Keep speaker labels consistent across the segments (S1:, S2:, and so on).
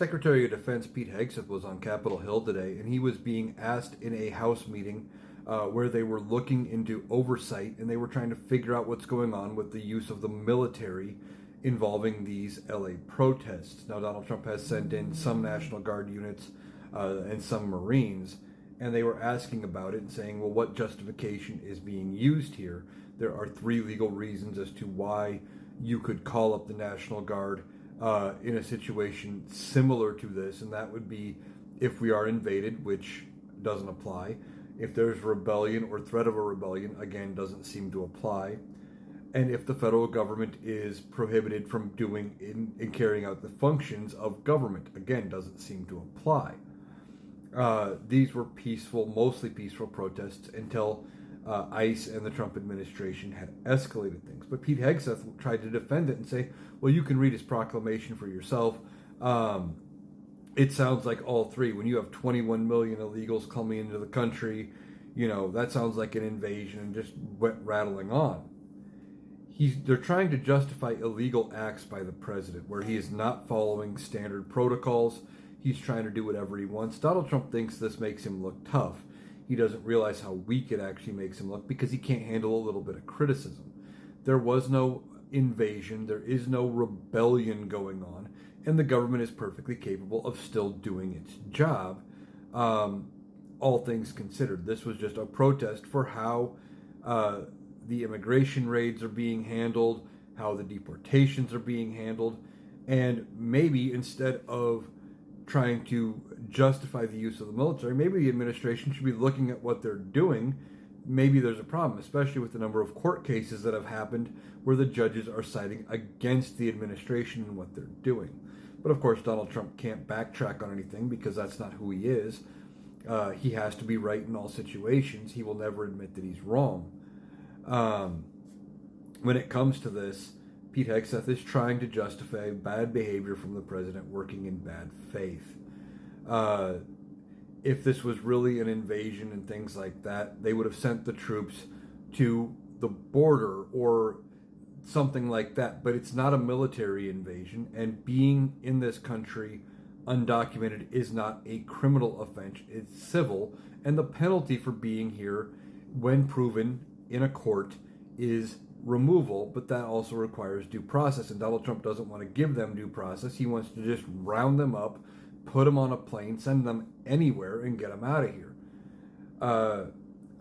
S1: Secretary of Defense Pete Hegseth was on Capitol Hill today, and he was being asked in a House meeting where they were looking into oversight, and they were trying to figure out what's going on with the use of the military involving these LA protests. Now, Donald Trump has sent in some National Guard units and some Marines, and they were asking about it and saying, well, what justification is being used here? There are three legal reasons as to why you could call up the National Guard in a situation similar to this, and that would be if we are invaded, which doesn't apply. If there's rebellion or threat of a rebellion, again, doesn't seem to apply. And if the federal government is prohibited from doing in carrying out the functions of government, again, doesn't seem to apply. These were peaceful, mostly peaceful protests until ICE and the Trump administration had escalated things. But Pete Hegseth tried to defend it and say, well, you can read his proclamation for yourself. It sounds like all three. When you have 21 million illegals coming into the country, that sounds like an invasion, and just went rattling on. They're trying to justify illegal acts by the president, where he is not following standard protocols. He's trying to do whatever he wants. Donald Trump thinks this makes him look tough. He doesn't realize how weak it actually makes him look because he can't handle a little bit of criticism. There was no invasion. There is no rebellion going on. And the government is perfectly capable of still doing its job, all things considered. This was just a protest for how the immigration raids are being handled, how the deportations are being handled, and maybe instead of trying to justify the use of the military, maybe the administration should be looking at what they're doing. Maybe there's a problem, especially with the number of court cases that have happened where the judges are siding against the administration and what they're doing. But of course, Donald Trump can't backtrack on anything because that's not who he is. He has to be right in all situations. He will never admit that he's wrong. When it comes to this, Pete Hegseth is trying to justify bad behavior from the president working in bad faith. If this was really an invasion and things like that, they would have sent the troops to the border or something like that. But it's not a military invasion, and being in this country undocumented is not a criminal offense. It's civil, and the penalty for being here, when proven in a court, is removal, but that also requires due process, and Donald Trump doesn't want to give them due process. He wants to just round them up, put them on a plane, send them anywhere, and get them out of here.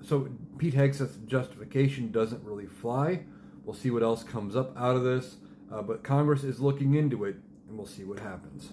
S1: So Pete Hegseth's justification doesn't really fly. We'll see what else comes up out of this, but Congress is looking into it, and we'll see what happens.